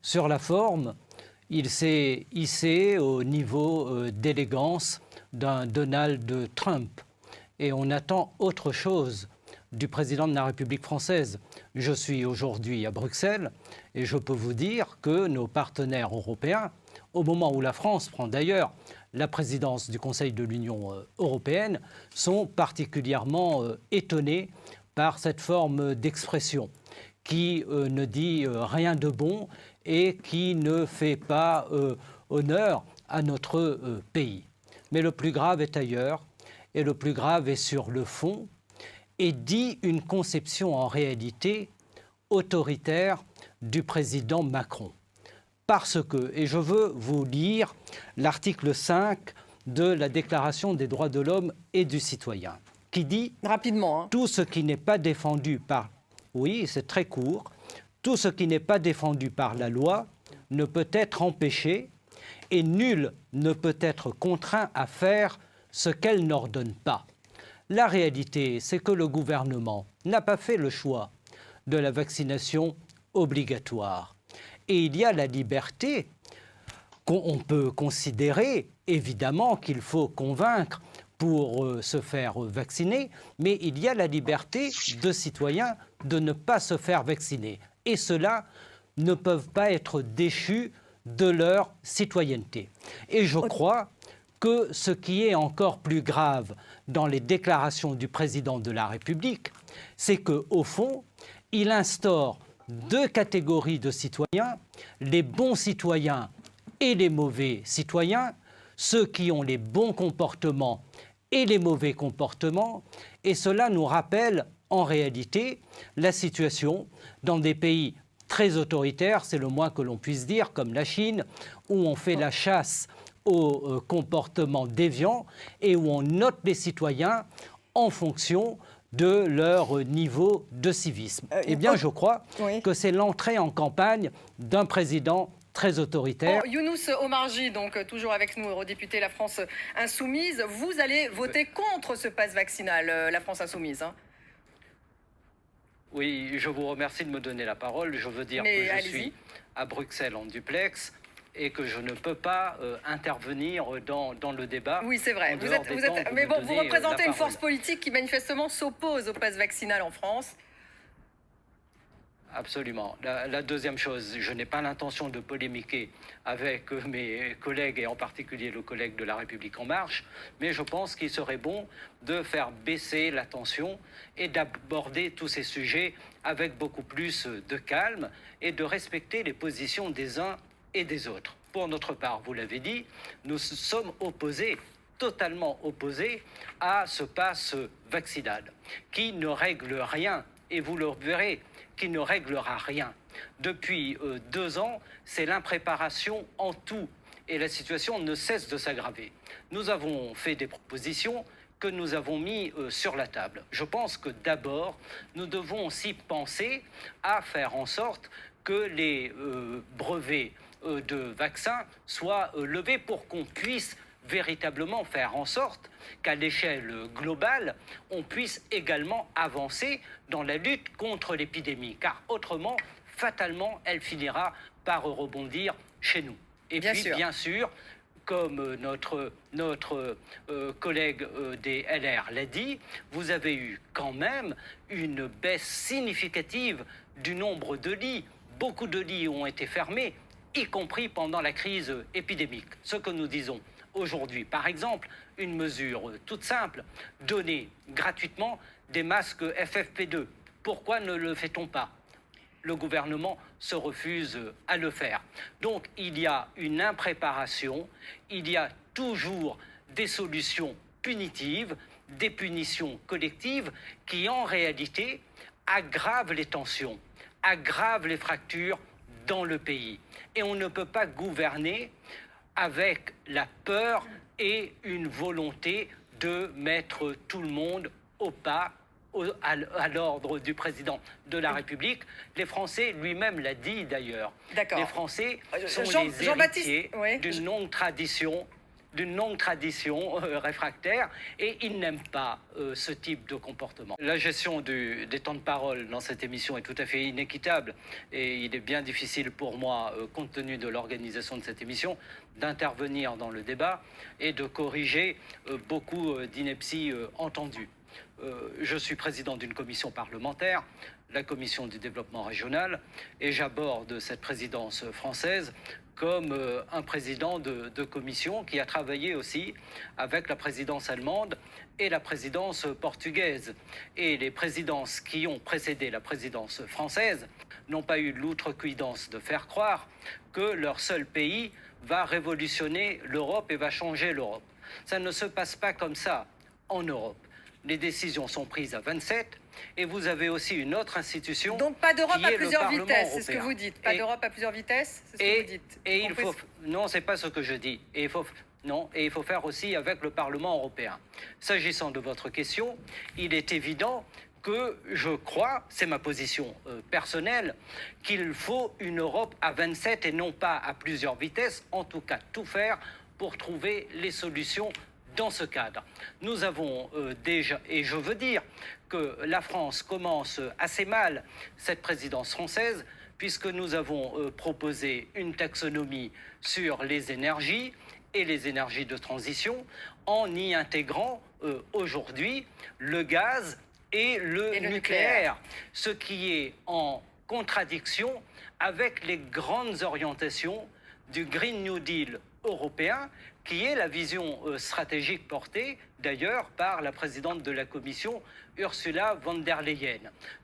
Sur la forme, il s'est hissé au niveau d'élégance d'un Donald Trump. Et on attend autre chose du président de la République française. Je suis aujourd'hui à Bruxelles et je peux vous dire que nos partenaires européens, au moment où la France prend d'ailleurs la présidence du Conseil de l'Union européenne, sont particulièrement étonnés par cette forme d'expression qui ne dit rien de bon et qui ne fait pas honneur à notre pays. Mais le plus grave est ailleurs, et le plus grave est sur le fond, et dit une conception en réalité autoritaire du président Macron. Parce que, et je veux vous lire l'article 5 de la Déclaration des droits de l'homme et du citoyen, qui dit rapidement, tout ce qui n'est pas défendu par... Oui, c'est très court. Tout ce qui n'est pas défendu par la loi ne peut être empêché et nul ne peut être contraint à faire ce qu'elle n'ordonne pas. La réalité, c'est que le gouvernement n'a pas fait le choix de la vaccination obligatoire. Et il y a la liberté qu'on peut considérer, évidemment, qu'il faut convaincre pour se faire vacciner, mais il y a la liberté de citoyens de ne pas se faire vacciner. Et ceux-là ne peuvent pas être déchus de leur citoyenneté. Et je crois que ce qui est encore plus grave dans les déclarations du président de la République, c'est qu'au fond, il instaure deux catégories de citoyens, les bons citoyens et les mauvais citoyens, ceux qui ont les bons comportements et les mauvais comportements, et cela nous rappelle en réalité la situation dans des pays très autoritaires, c'est le moins que l'on puisse dire, comme la Chine, où on fait la chasse aux comportements déviants et où on note les citoyens en fonction de leur niveau de civisme. Eh bien, je crois que c'est l'entrée en campagne d'un président très autoritaire. Younous Omarjee, donc toujours avec nous, eurodéputé La France Insoumise. Vous allez voter contre ce pass vaccinal, La France Insoumise, hein. Oui, je vous remercie de me donner la parole. Je veux dire que je suis à Bruxelles en duplex et que je ne peux pas intervenir dans le débat. Oui, c'est vrai. Mais bon, vous représentez une force politique qui manifestement s'oppose au pass vaccinal en France. Absolument. La deuxième chose, je n'ai pas l'intention de polémiquer avec mes collègues et en particulier le collègue de La République En Marche, mais je pense qu'il serait bon de faire baisser la tension et d'aborder tous ces sujets avec beaucoup plus de calme et de respecter les positions des uns et des autres. Pour notre part, vous l'avez dit, nous sommes opposés, totalement opposés à ce pass vaccinal qui ne règle rien, et vous le verrez, qui ne réglera rien. Depuis 2 ans, c'est l'impréparation en tout et la situation ne cesse de s'aggraver. Nous avons fait des propositions que nous avons mis sur la table. Je pense que d'abord, nous devons aussi penser à faire en sorte que les brevets de vaccins soient levés pour qu'on puisse véritablement faire en sorte qu'à l'échelle globale, on puisse également avancer dans la lutte contre l'épidémie, car autrement, fatalement, elle finira par rebondir chez nous. Et bien sûr, comme notre collègue des LR l'a dit, vous avez eu quand même une baisse significative du nombre de lits. Beaucoup de lits ont été fermés, y compris pendant la crise épidémique. Ce que nous disons aujourd'hui, par exemple, une mesure toute simple, donner gratuitement des masques FFP2. Pourquoi ne le fait-on pas ? Le gouvernement se refuse à le faire. Donc il y a une impréparation, il y a toujours des solutions punitives, des punitions collectives qui en réalité aggravent les tensions, aggravent les fractures dans le pays. Et on ne peut pas gouverner avec la peur et une volonté de mettre tout le monde au pas, à l'ordre du président de la République. Les Français, lui-même l'a dit d'ailleurs, les Français sont les héritiers d'une longue tradition d'une longue tradition réfractaire et il n'aime pas ce type de comportement. La gestion des temps de parole dans cette émission est tout à fait inéquitable et il est bien difficile pour moi, compte tenu de l'organisation de cette émission, d'intervenir dans le débat et de corriger beaucoup d'inepties entendues. Je suis président d'une commission parlementaire, la commission du développement régional, et j'aborde cette présidence française comme un président de commission qui a travaillé aussi avec la présidence allemande et la présidence portugaise. Et les présidences qui ont précédé la présidence française n'ont pas eu l'outrecuidance de faire croire que leur seul pays va révolutionner l'Europe et va changer l'Europe. Ça ne se passe pas comme ça en Europe. Les décisions sont prises à 27 et vous avez aussi une autre institution. Donc pas d'Europe à plusieurs vitesses, c'est ce que européen. vous dites. Pas d'Europe à plusieurs vitesses, c'est ce que vous dites. Et il faut... Non, c'est pas ce que je dis. Et il faut faire aussi avec le Parlement européen. S'agissant de votre question, il est évident que je crois, c'est ma position personnelle, qu'il faut une Europe à 27 et non pas à plusieurs vitesses, en tout cas tout faire pour trouver les solutions dans ce cadre. Nous avons déjà, et je veux dire que la France commence assez mal cette présidence française, puisque nous avons proposé une taxonomie sur les énergies et les énergies de transition, en y intégrant aujourd'hui le gaz et le nucléaire, ce qui est en contradiction avec les grandes orientations du Green New Deal européen, qui est la vision stratégique portée d'ailleurs par la présidente de la Commission, Ursula von der Leyen.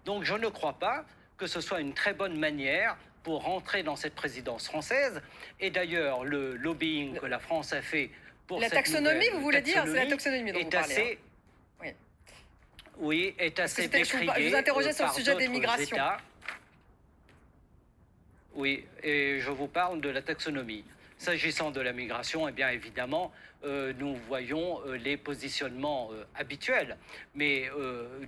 Donc je ne crois pas que ce soit une très bonne manière pour rentrer dans cette présidence française. Et d'ailleurs, le lobbying que la France a fait pour la taxonomie, vous voulez dire, c'est la taxonomie dont vous parlez. Oui, est assez décrié. Je vous interrogeais sur le sujet des migrations. Oui, et je vous parle de la taxonomie. S'agissant de la migration, eh bien évidemment, nous voyons les positionnements habituels. Mais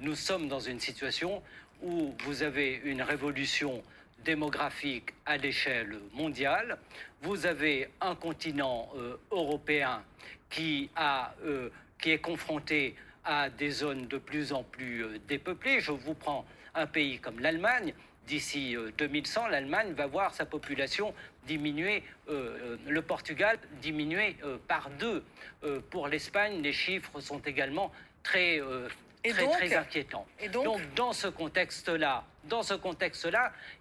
nous sommes dans une situation où vous avez une révolution démographique à l'échelle mondiale. Vous avez un continent européen qui est confronté à des zones de plus en plus dépeuplées. Je vous prends un pays comme l'Allemagne. D'ici 2100, l'Allemagne va voir sa population diminuer, le Portugal diminuer par 2. Pour l'Espagne, les chiffres sont également très inquiétants. Donc dans ce contexte-là,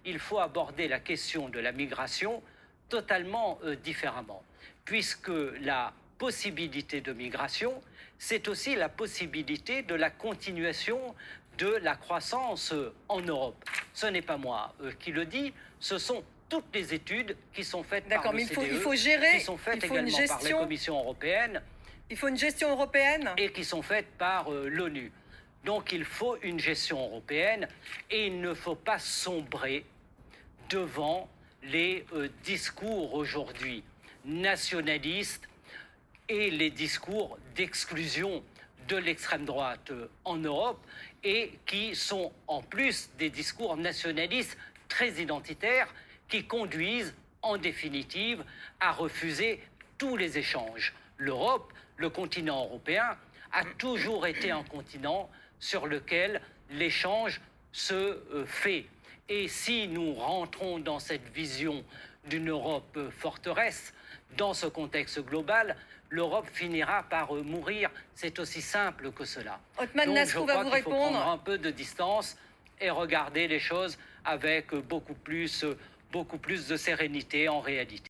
il faut aborder la question de la migration totalement différemment, puisque la possibilité de migration, c'est aussi la possibilité de la continuation de la croissance en Europe. Ce n'est pas moi qui le dis, ce sont toutes les études qui sont faites par le CDE, il faut gérer, qui sont faites également par la Commission européenne. Il faut une gestion européenne. Et qui sont faites par l'ONU. Donc il faut une gestion européenne et il ne faut pas sombrer devant les discours aujourd'hui nationalistes et les discours d'exclusion de l'extrême droite en Europe et qui sont en plus des discours nationalistes très identitaires qui conduisent en définitive à refuser tous les échanges. L'Europe, le continent européen, a toujours été un continent sur lequel l'échange se fait. Et si nous rentrons dans cette vision d'une Europe forteresse, dans ce contexte global, l'Europe finira par mourir. C'est aussi simple que cela. Othman Nasrou va vous répondre. Il faut prendre un peu de distance et regarder les choses avec beaucoup plus de sérénité en réalité.